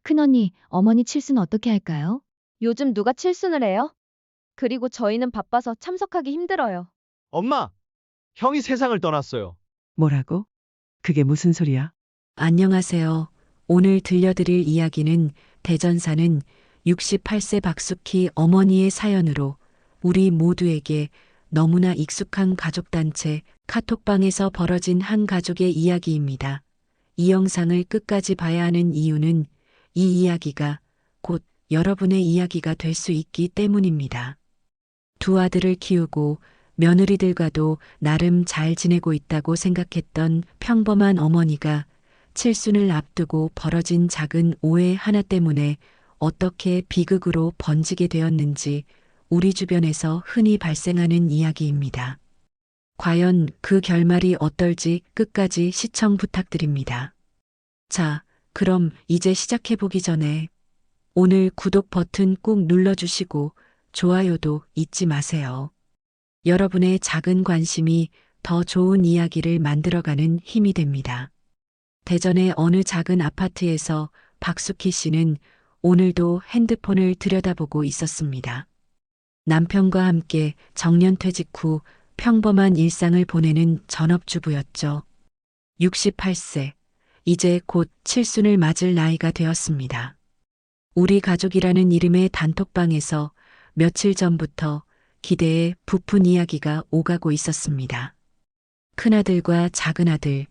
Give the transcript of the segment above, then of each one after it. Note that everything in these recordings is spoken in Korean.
큰언니, 어머니 칠순 어떻게 할까요? 요즘 누가 칠순을 해요? 그리고 저희는 바빠서 참석하기 힘들어요. 엄마, 형이 세상을 떠났어요. 뭐라고? 그게 무슨 소리야? 안녕하세요. 오늘 들려드릴 이야기는 대전 사는 68세 박숙희 어머니의 사연으로 우리 모두에게 너무나 익숙한 가족단체 카톡방에서 벌어진 한 가족의 이야기입니다. 이 영상을 끝까지 봐야 하는 이유는 이 이야기가 곧 여러분의 이야기가 될 수 있기 때문입니다. 두 아들을 키우고 며느리들과도 나름 잘 지내고 있다고 생각했던 평범한 어머니가 칠순을 앞두고 벌어진 작은 오해 하나 때문에 어떻게 비극으로 번지게 되었는지 우리 주변에서 흔히 발생하는 이야기입니다. 과연 그 결말이 어떨지 끝까지 시청 부탁드립니다. 자, 그럼 이제 시작해보기 전에 오늘 구독 버튼 꾹 눌러주시고 좋아요도 잊지 마세요. 여러분의 작은 관심이 더 좋은 이야기를 만들어가는 힘이 됩니다. 대전의 어느 작은 아파트에서 박숙희 씨는 오늘도 핸드폰을 들여다보고 있었습니다. 남편과 함께 정년퇴직 후 평범한 일상을 보내는 전업주부였죠. 68세, 이제 곧 칠순을 맞을 나이가 되었습니다. 우리 가족이라는 이름의 단톡방에서 며칠 전부터 기대에 부푼 이야기가 오가고 있었습니다. 큰아들과 작은아들,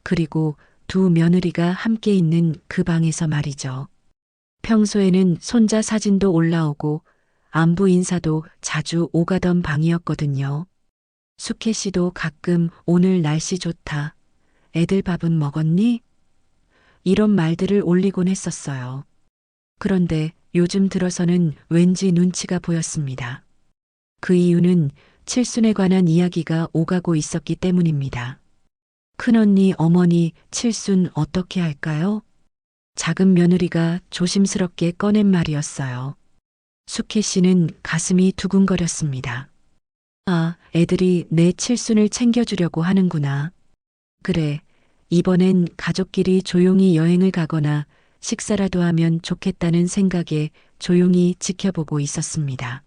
그리고 두 며느리가 함께 있는 그 방에서 말이죠. 평소에는 손자 사진도 올라오고 안부 인사도 자주 오가던 방이었거든요. 숙혜 씨도 가끔 오늘 날씨 좋다. 애들 밥은 먹었니? 이런 말들을 올리곤 했었어요. 그런데 요즘 들어서는 왠지 눈치가 보였습니다. 그 이유는 칠순에 관한 이야기가 오가고 있었기 때문입니다. 큰언니, 어머니, 칠순 어떻게 할까요? 작은 며느리가 조심스럽게 꺼낸 말이었어요. 숙혜 씨는 가슴이 두근거렸습니다. 아, 애들이 내 칠순을 챙겨주려고 하는구나. 그래, 이번엔 가족끼리 조용히 여행을 가거나 식사라도 하면 좋겠다는 생각에 조용히 지켜보고 있었습니다.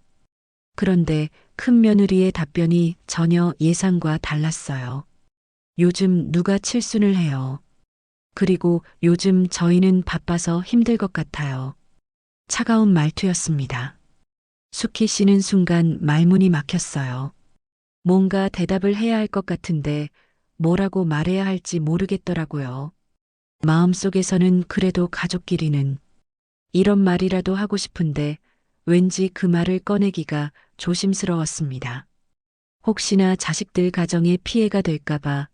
그런데 큰 며느리의 답변이 전혀 예상과 달랐어요. 요즘 누가 칠순을 해요. 그리고 요즘 저희는 바빠서 힘들 것 같아요. 차가운 말투였습니다. 숙희 씨는 순간 말문이 막혔어요. 뭔가 대답을 해야 할 것 같은데 뭐라고 말해야 할지 모르겠더라고요. 마음속에서는 그래도 가족끼리는 이런 말이라도 하고 싶은데 왠지 그 말을 꺼내기가 조심스러웠습니다. 혹시나 자식들 가정에 피해가 될까봐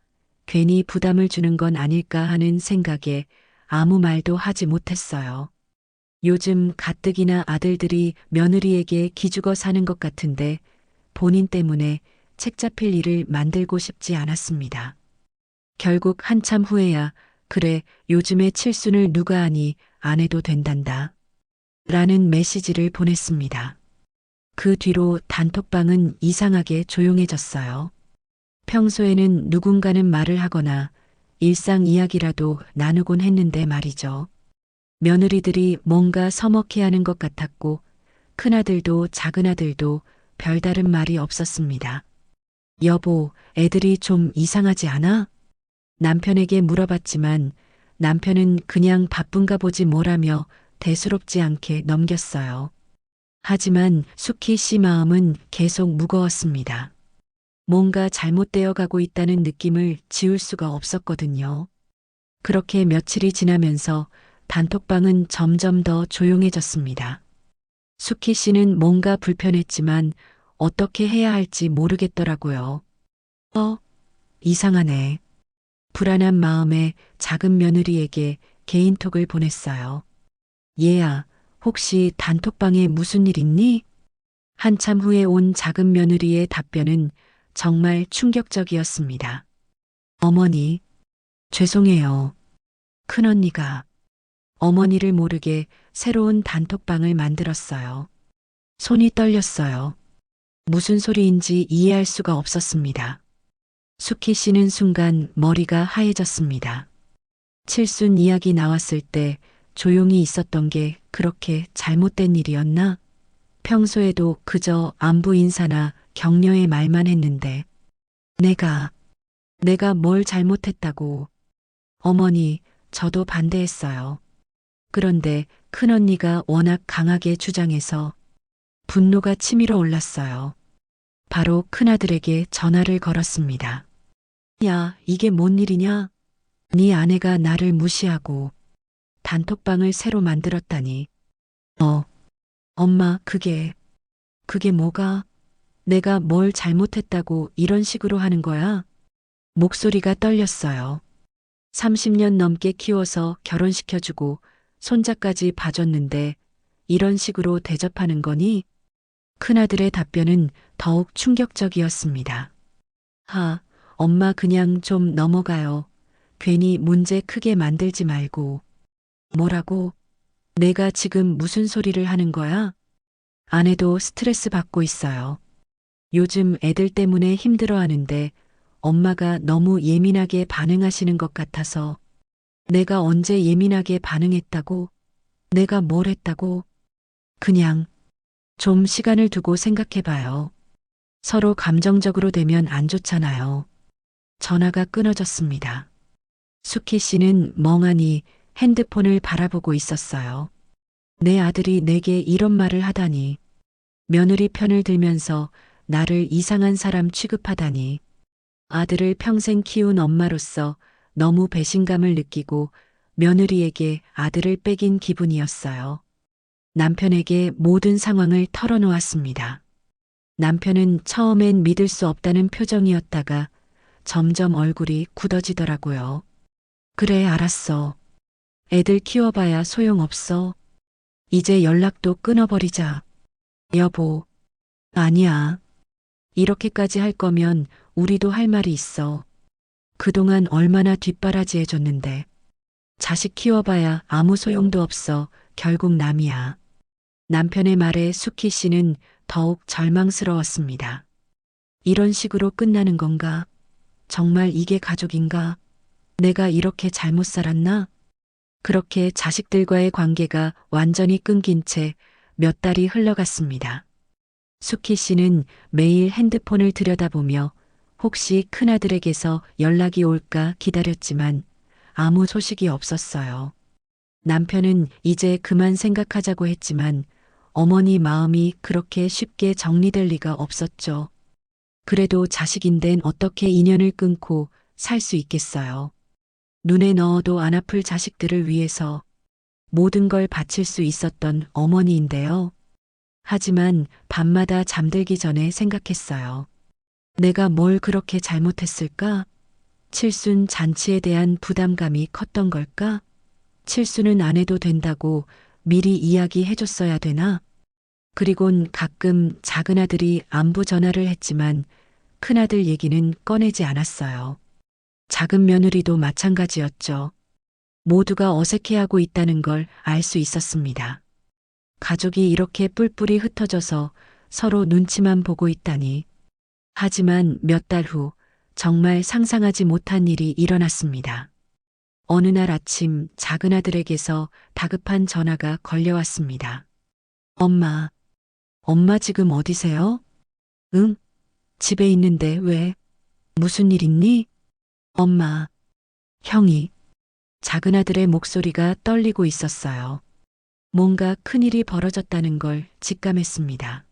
괜히 부담을 주는 건 아닐까 하는 생각에 아무 말도 하지 못했어요. 요즘 가뜩이나 아들들이 며느리에게 기죽어 사는 것 같은데 본인 때문에 책 잡힐 일을 만들고 싶지 않았습니다. 결국 한참 후에야 그래, 요즘에 칠순을 누가 하니 안 해도 된단다. 라는 메시지를 보냈습니다. 그 뒤로 단톡방은 이상하게 조용해졌어요. 평소에는 누군가는 말을 하거나 일상 이야기라도 나누곤 했는데 말이죠. 며느리들이 뭔가 서먹해하는 것 같았고 큰아들도 작은아들도 별다른 말이 없었습니다. 여보, 애들이 좀 이상하지 않아? 남편에게 물어봤지만 남편은 그냥 바쁜가 보지 뭐라며 대수롭지 않게 넘겼어요. 하지만 숙희 씨 마음은 계속 무거웠습니다. 뭔가 잘못되어 가고 있다는 느낌을 지울 수가 없었거든요. 그렇게 며칠이 지나면서 단톡방은 점점 더 조용해졌습니다. 숙희 씨는 뭔가 불편했지만 어떻게 해야 할지 모르겠더라고요. 이상하네. 불안한 마음에 작은 며느리에게 개인톡을 보냈어요. 얘야, 혹시 단톡방에 무슨 일 있니? 한참 후에 온 작은 며느리의 답변은 정말 충격적이었습니다. 어머니, 죄송해요. 큰언니가 어머니를 모르게 새로운 단톡방을 만들었어요. 손이 떨렸어요. 무슨 소리인지 이해할 수가 없었습니다. 숙희 씨는 순간 머리가 하얘졌습니다. 칠순 이야기 나왔을 때 조용히 있었던 게 그렇게 잘못된 일이었나? 평소에도 그저 안부 인사나 격려의 말만 했는데 내가 뭘 잘못했다고. 어머니, 저도 반대했어요. 그런데 큰언니가 워낙 강하게 주장해서 분노가 치밀어 올랐어요. 바로 큰아들에게 전화를 걸었습니다. 야, 이게 뭔 일이냐? 네 아내가 나를 무시하고 단톡방을 새로 만들었다니. 엄마, 그게 뭐가? 내가 뭘 잘못했다고 이런 식으로 하는 거야? 목소리가 떨렸어요. 30년 넘게 키워서 결혼시켜주고 손자까지 봐줬는데 이런 식으로 대접하는 거니? 큰아들의 답변은 더욱 충격적이었습니다. 엄마 그냥 좀 넘어가요. 괜히 문제 크게 만들지 말고. 뭐라고? 내가 지금 무슨 소리를 하는 거야? 아내도 스트레스 받고 있어요. 요즘 애들 때문에 힘들어하는데 엄마가 너무 예민하게 반응하시는 것 같아서. 내가 언제 예민하게 반응했다고? 내가 뭘 했다고? 그냥 좀 시간을 두고 생각해봐요. 서로 감정적으로 되면 안 좋잖아요. 전화가 끊어졌습니다. 수키 씨는 멍하니 핸드폰을 바라보고 있었어요. 내 아들이 내게 이런 말을 하다니. 며느리 편을 들면서 나를 이상한 사람 취급하다니. 아들을 평생 키운 엄마로서 너무 배신감을 느끼고 며느리에게 아들을 빼긴 기분이었어요. 남편에게 모든 상황을 털어놓았습니다. 남편은 처음엔 믿을 수 없다는 표정이었다가 점점 얼굴이 굳어지더라고요. 그래, 알았어. 애들 키워봐야 소용없어. 이제 연락도 끊어버리자. 여보. 아니야. 이렇게까지 할 거면 우리도 할 말이 있어. 그동안 얼마나 뒷바라지 해줬는데. 자식 키워봐야 아무 소용도 없어. 결국 남이야. 남편의 말에 수키 씨는 더욱 절망스러웠습니다. 이런 식으로 끝나는 건가? 정말 이게 가족인가? 내가 이렇게 잘못 살았나? 그렇게 자식들과의 관계가 완전히 끊긴 채 몇 달이 흘러갔습니다. 수키 씨는 매일 핸드폰을 들여다보며 혹시 큰아들에게서 연락이 올까 기다렸지만 아무 소식이 없었어요. 남편은 이제 그만 생각하자고 했지만 어머니 마음이 그렇게 쉽게 정리될 리가 없었죠. 그래도 자식인된 어떻게 인연을 끊고 살 수 있겠어요. 눈에 넣어도 안 아플 자식들을 위해서 모든 걸 바칠 수 있었던 어머니인데요. 하지만 밤마다 잠들기 전에 생각했어요. 내가 뭘 그렇게 잘못했을까? 칠순 잔치에 대한 부담감이 컸던 걸까? 칠순은 안 해도 된다고 미리 이야기해줬어야 되나? 그리곤 가끔 작은아들이 안부 전화를 했지만 큰아들 얘기는 꺼내지 않았어요. 작은 며느리도 마찬가지였죠. 모두가 어색해하고 있다는 걸 알 수 있었습니다. 가족이 이렇게 뿔뿔이 흩어져서 서로 눈치만 보고 있다니. 하지만 몇 달 후 정말 상상하지 못한 일이 일어났습니다. 어느 날 아침 작은아들에게서 다급한 전화가 걸려왔습니다. 엄마 지금 어디세요? 응? 집에 있는데 왜? 무슨 일 있니? 엄마, 형이. 작은아들의 목소리가 떨리고 있었어요. 뭔가 큰일이 벌어졌다는 걸 직감했습니다.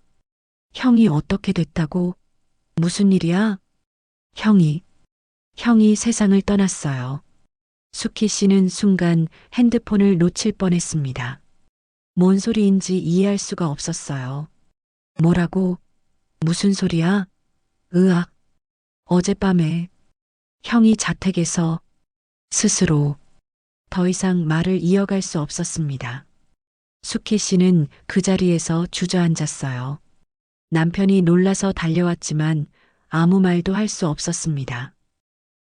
형이 어떻게 됐다고? 무슨 일이야? 형이 세상을 떠났어요. 수키 씨는 순간 핸드폰을 놓칠 뻔했습니다. 뭔 소리인지 이해할 수가 없었어요. 뭐라고? 무슨 소리야? 으악. 어젯밤에 형이 자택에서 스스로. 더 이상 말을 이어갈 수 없었습니다. 수키 씨는 그 자리에서 주저앉았어요. 남편이 놀라서 달려왔지만 아무 말도 할 수 없었습니다.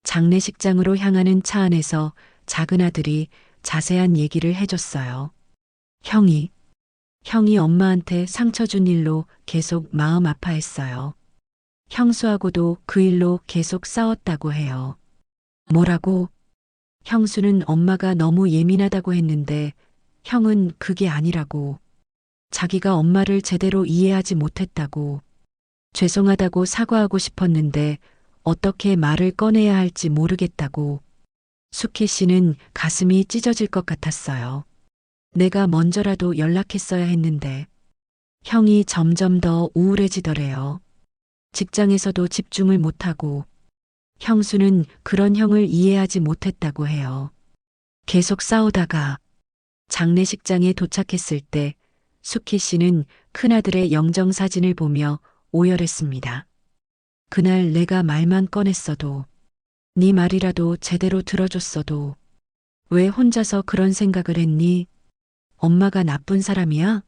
장례식장으로 향하는 차 안에서 작은아들이 자세한 얘기를 해줬어요. 형이 엄마한테 상처 준 일로 계속 마음 아파했어요. 형수하고도 그 일로 계속 싸웠다고 해요. 뭐라고? 형수는 엄마가 너무 예민하다고 했는데 형은 그게 아니라고. 자기가 엄마를 제대로 이해하지 못했다고. 죄송하다고 사과하고 싶었는데 어떻게 말을 꺼내야 할지 모르겠다고. 수키 씨는 가슴이 찢어질 것 같았어요. 내가 먼저라도 연락했어야 했는데. 형이 점점 더 우울해지더래요. 직장에서도 집중을 못하고. 형수는 그런 형을 이해하지 못했다고 해요. 계속 싸우다가 장례식장에 도착했을 때 수키 씨는 큰아들의 영정사진을 보며 오열했습니다. 그날 내가 말만 꺼냈어도, 네 말이라도 제대로 들어줬어도, 왜 혼자서 그런 생각을 했니? 엄마가 나쁜 사람이야?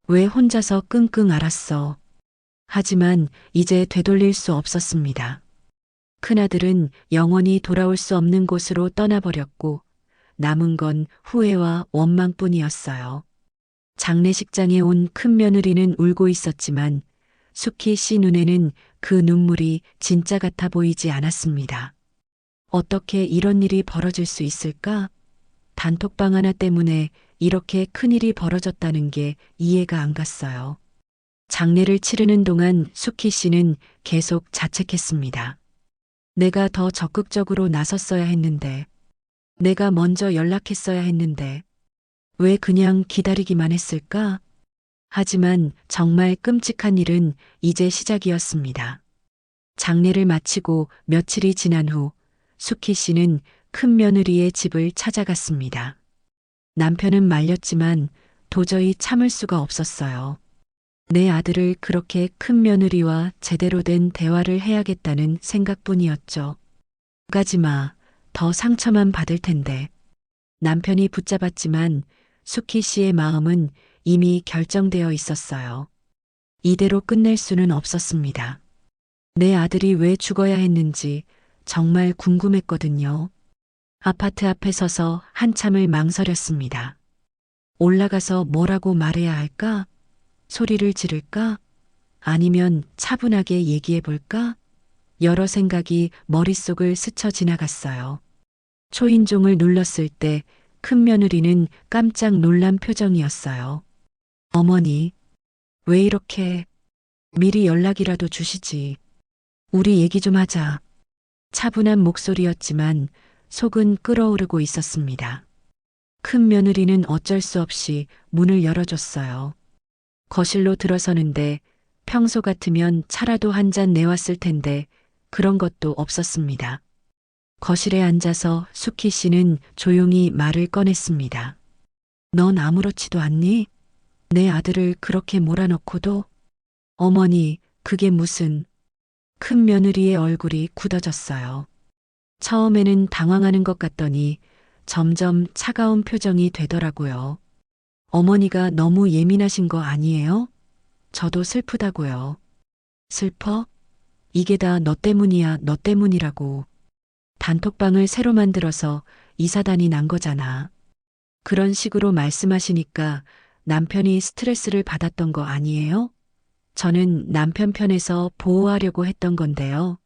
왜 혼자서 끙끙 앓았어? 하지만 이제 되돌릴 수 없었습니다. 큰아들은 영원히 돌아올 수 없는 곳으로 떠나버렸고 남은 건 후회와 원망뿐이었어요. 장례식장에 온 큰며느리는 울고 있었지만 수키 씨 눈에는 그 눈물이 진짜 같아 보이지 않았습니다. 어떻게 이런 일이 벌어질 수 있을까? 단톡방 하나 때문에 이렇게 큰일이 벌어졌다는 게 이해가 안 갔어요. 장례를 치르는 동안 수키 씨는 계속 자책했습니다. 내가 더 적극적으로 나섰어야 했는데, 내가 먼저 연락했어야 했는데, 왜 그냥 기다리기만 했을까? 하지만 정말 끔찍한 일은 이제 시작이었습니다. 장례를 마치고 며칠이 지난 후 수키 씨는 큰며느리의 집을 찾아갔습니다. 남편은 말렸지만 도저히 참을 수가 없었어요. 내 아들을 그렇게 큰며느리와 제대로 된 대화를 해야겠다는 생각뿐이었죠. 가지 마. 더 상처만 받을 텐데. 남편이 붙잡았지만 수키 씨의 마음은 이미 결정되어 있었어요. 이대로 끝낼 수는 없었습니다. 내 아들이 왜 죽어야 했는지 정말 궁금했거든요. 아파트 앞에 서서 한참을 망설였습니다. 올라가서 뭐라고 말해야 할까? 소리를 지를까? 아니면 차분하게 얘기해 볼까? 여러 생각이 머릿속을 스쳐 지나갔어요. 초인종을 눌렀을 때 큰며느리는 깜짝 놀란 표정이었어요. 어머니, 왜 이렇게 미리 연락이라도 주시지. 우리 얘기 좀 하자. 차분한 목소리였지만 속은 끓어오르고 있었습니다. 큰며느리는 어쩔 수 없이 문을 열어줬어요. 거실로 들어서는데 평소 같으면 차라도 한 잔 내왔을 텐데 그런 것도 없었습니다. 거실에 앉아서 수키 씨는 조용히 말을 꺼냈습니다. 넌 아무렇지도 않니? 내 아들을 그렇게 몰아넣고도? 어머니, 그게 무슨... 큰 며느리의 얼굴이 굳어졌어요. 처음에는 당황하는 것 같더니 점점 차가운 표정이 되더라고요. 어머니가 너무 예민하신 거 아니에요? 저도 슬프다고요. 슬퍼? 이게 다 너 때문이야, 너 때문이라고. 단톡방을 새로 만들어서 이사단이 난 거잖아. 그런 식으로 말씀하시니까 남편이 스트레스를 받았던 거 아니에요? 저는 남편 편에서 보호하려고 했던 건데요.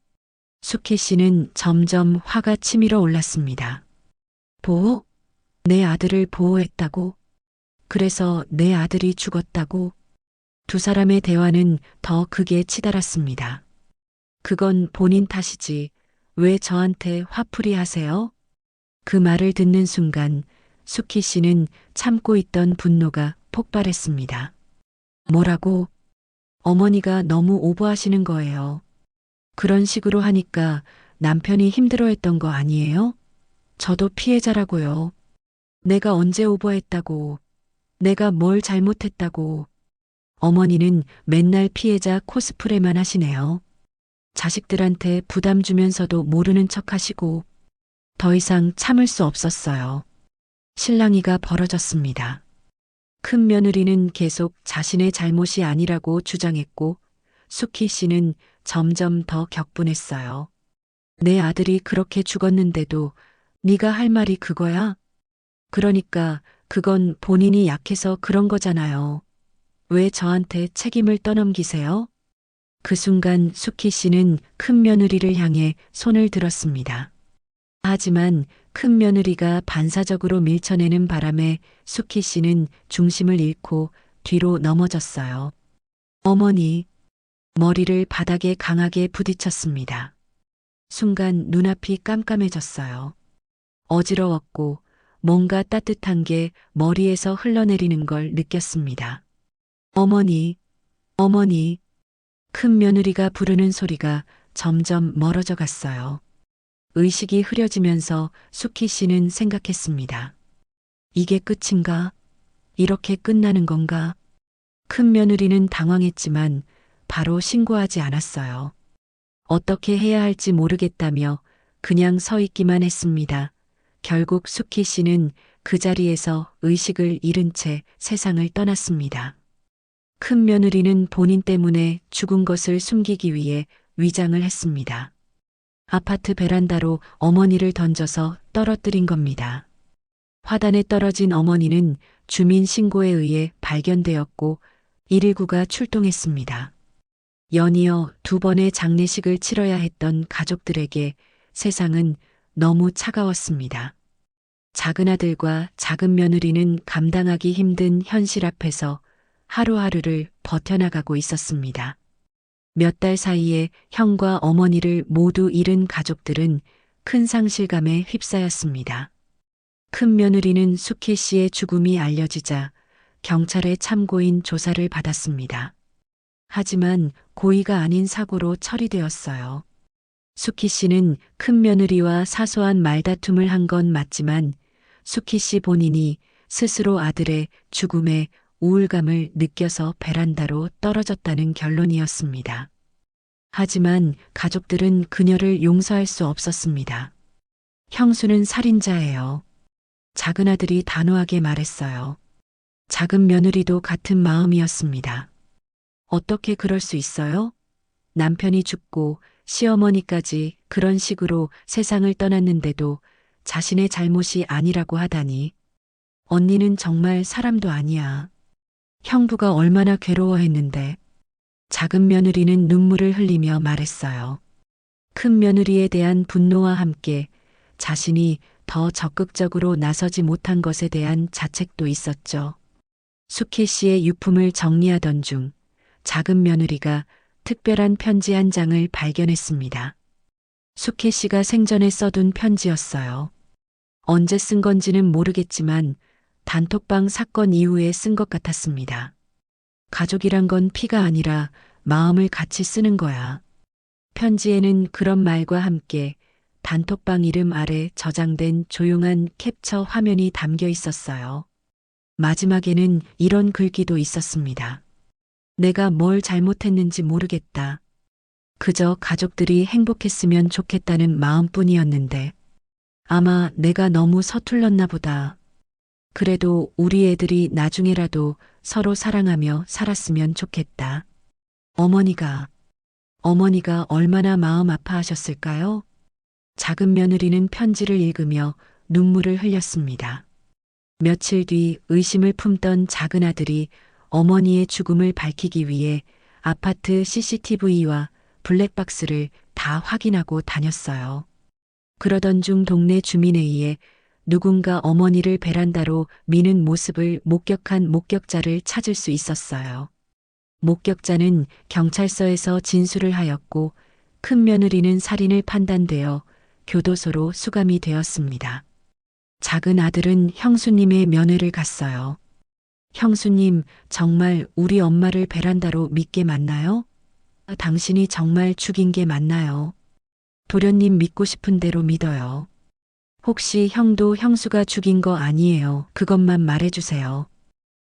수키 씨는 점점 화가 치밀어 올랐습니다. 보호? 내 아들을 보호했다고? 그래서 내 아들이 죽었다고? 두 사람의 대화는 더 극에 치달았습니다. 그건 본인 탓이지. 왜 저한테 화풀이 하세요? 그 말을 듣는 순간 수키 씨는 참고 있던 분노가 폭발했습니다. 뭐라고? 어머니가 너무 오버하시는 거예요. 그런 식으로 하니까 남편이 힘들어했던 거 아니에요? 저도 피해자라고요. 내가 언제 오버했다고. 내가 뭘 잘못했다고. 어머니는 맨날 피해자 코스프레만 하시네요. 자식들한테 부담 주면서도 모르는 척 하시고 더 이상 참을 수 없었어요. 실랑이가 벌어졌습니다. 큰 며느리는 계속 자신의 잘못이 아니라고 주장했고 수키 씨는 점점 더 격분했어요. 내 아들이 그렇게 죽었는데도 네가 할 말이 그거야? 그러니까 그건 본인이 약해서 그런 거잖아요. 왜 저한테 책임을 떠넘기세요? 그 순간 수키 씨는 큰 며느리를 향해 손을 들었습니다. 하지만 큰 며느리가 반사적으로 밀쳐내는 바람에 수키 씨는 중심을 잃고 뒤로 넘어졌어요. 어머니, 머리를 바닥에 강하게 부딪혔습니다. 순간 눈앞이 깜깜해졌어요. 어지러웠고 뭔가 따뜻한 게 머리에서 흘러내리는 걸 느꼈습니다. 어머니, 어머니. 큰 며느리가 부르는 소리가 점점 멀어져 갔어요. 의식이 흐려지면서 수키 씨는 생각했습니다. 이게 끝인가? 이렇게 끝나는 건가? 큰 며느리는 당황했지만 바로 신고하지 않았어요. 어떻게 해야 할지 모르겠다며 그냥 서 있기만 했습니다. 결국 수키 씨는 그 자리에서 의식을 잃은 채 세상을 떠났습니다. 큰 며느리는 본인 때문에 죽은 것을 숨기기 위해 위장을 했습니다. 아파트 베란다로 어머니를 던져서 떨어뜨린 겁니다. 화단에 떨어진 어머니는 주민 신고에 의해 발견되었고 119가 출동했습니다. 연이어 2번의 장례식을 치러야 했던 가족들에게 세상은 너무 차가웠습니다. 작은 아들과 작은 며느리는 감당하기 힘든 현실 앞에서 하루하루를 버텨나가고 있었습니다. 몇 달 사이에 형과 어머니를 모두 잃은 가족들은 큰 상실감에 휩싸였습니다. 큰 며느리는 수키 씨의 죽음이 알려지자 경찰의 참고인 조사를 받았습니다. 하지만 고의가 아닌 사고로 처리되었어요. 수키 씨는 큰 며느리와 사소한 말다툼을 한 건 맞지만 수키 씨 본인이 스스로 아들의 죽음에 우울감을 느껴서 베란다로 떨어졌다는 결론이었습니다. 하지만 가족들은 그녀를 용서할 수 없었습니다. 형수는 살인자예요. 작은 아들이 단호하게 말했어요. 작은 며느리도 같은 마음이었습니다. 어떻게 그럴 수 있어요? 남편이 죽고 시어머니까지 그런 식으로 세상을 떠났는데도 자신의 잘못이 아니라고 하다니. 언니는 정말 사람도 아니야. 형부가 얼마나 괴로워했는데. 작은 며느리는 눈물을 흘리며 말했어요. 큰 며느리에 대한 분노와 함께 자신이 더 적극적으로 나서지 못한 것에 대한 자책도 있었죠. 수키 씨의 유품을 정리하던 중 작은 며느리가 특별한 편지 한 장을 발견했습니다. 수키 씨가 생전에 써둔 편지였어요. 언제 쓴 건지는 모르겠지만 단톡방 사건 이후에 쓴 것 같았습니다. 가족이란 건 피가 아니라 마음을 같이 쓰는 거야. 편지에는 그런 말과 함께 단톡방 이름 아래 저장된 조용한 캡처 화면이 담겨 있었어요. 마지막에는 이런 글귀도 있었습니다. 내가 뭘 잘못했는지 모르겠다. 그저 가족들이 행복했으면 좋겠다는 마음뿐이었는데 아마 내가 너무 서툴렀나 보다. 그래도 우리 애들이 나중에라도 서로 사랑하며 살았으면 좋겠다. 어머니가 얼마나 마음 아파하셨을까요? 작은 며느리는 편지를 읽으며 눈물을 흘렸습니다. 며칠 뒤 의심을 품던 작은 아들이 어머니의 죽음을 밝히기 위해 아파트 CCTV와 블랙박스를 다 확인하고 다녔어요. 그러던 중 동네 주민에 의해 누군가 어머니를 베란다로 미는 모습을 목격한 목격자를 찾을 수 있었어요. 목격자는 경찰서에서 진술을 하였고 큰 며느리는 살인을 판단되어 교도소로 수감이 되었습니다. 작은 아들은 형수님의 면회를 갔어요. 형수님, 정말 우리 엄마를 베란다로 믿게 맞나요? 당신이 정말 죽인 게 맞나요? 도련님 믿고 싶은 대로 믿어요. 혹시 형도 형수가 죽인 거 아니에요? 그것만 말해주세요.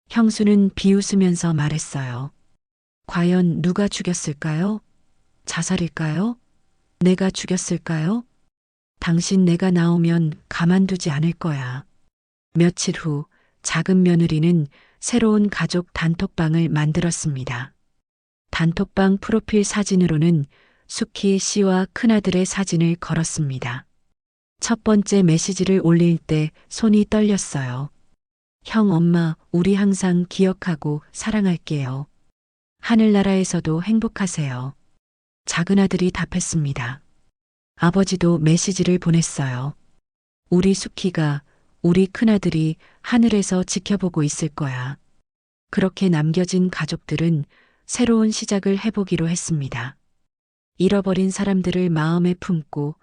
형수는 비웃으면서 말했어요. 과연 누가 죽였을까요? 자살일까요? 내가 죽였을까요? 당신 내가 나오면 가만두지 않을 거야. 며칠 후 작은 며느리는 새로운 가족 단톡방을 만들었습니다. 단톡방 프로필 사진으로는 수키 씨와 큰아들의 사진을 걸었습니다. 첫 번째 메시지를 올릴 때 손이 떨렸어요. 형, 엄마, 우리 항상 기억하고 사랑할게요. 하늘나라에서도 행복하세요. 작은 아들이 답했습니다. 아버지도 메시지를 보냈어요. 우리 수키가, 우리 큰아들이 하늘에서 지켜보고 있을 거야. 그렇게 남겨진 가족들은 새로운 시작을 해보기로 했습니다. 잃어버린 사람들을 마음에 품고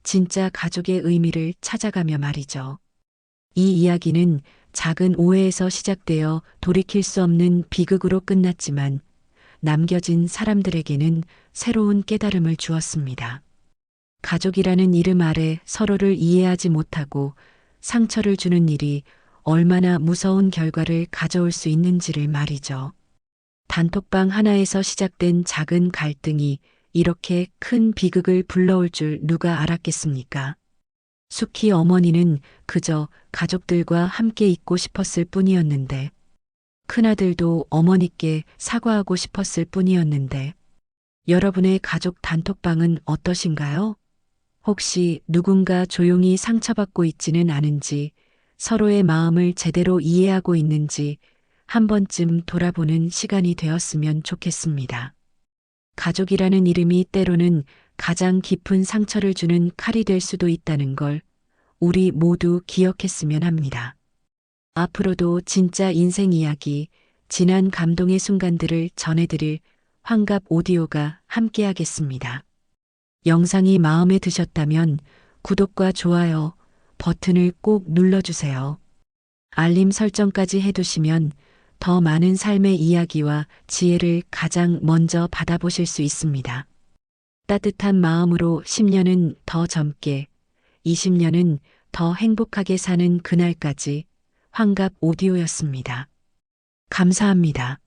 진짜 가족의 의미를 찾아가며 말이죠. 이 이야기는 작은 오해에서 시작되어 돌이킬 수 없는 비극으로 끝났지만 남겨진 사람들에게는 새로운 깨달음을 주었습니다. 가족이라는 이름 아래 서로를 이해하지 못하고 상처를 주는 일이 얼마나 무서운 결과를 가져올 수 있는지를 말이죠. 단톡방 하나에서 시작된 작은 갈등이 이렇게 큰 비극을 불러올 줄 누가 알았겠습니까? 수키 어머니는 그저 가족들과 함께 있고 싶었을 뿐이었는데, 큰아들도 어머니께 사과하고 싶었을 뿐이었는데, 여러분의 가족 단톡방은 어떠신가요? 혹시 누군가 조용히 상처받고 있지는 않은지, 서로의 마음을 제대로 이해하고 있는지 한 번쯤 돌아보는 시간이 되었으면 좋겠습니다. 가족이라는 이름이 때로는 가장 깊은 상처를 주는 칼이 될 수도 있다는 걸 우리 모두 기억했으면 합니다. 앞으로도 진짜 인생 이야기, 진한 감동의 순간들을 전해드릴 환갑 오디오가 함께하겠습니다. 영상이 마음에 드셨다면 구독과 좋아요 버튼을 꼭 눌러주세요. 알림 설정까지 해두시면 더 많은 삶의 이야기와 지혜를 가장 먼저 받아보실 수 있습니다. 따뜻한 마음으로 10년은 더 젊게, 20년은 더 행복하게 사는 그날까지 환갑 오디오였습니다. 감사합니다.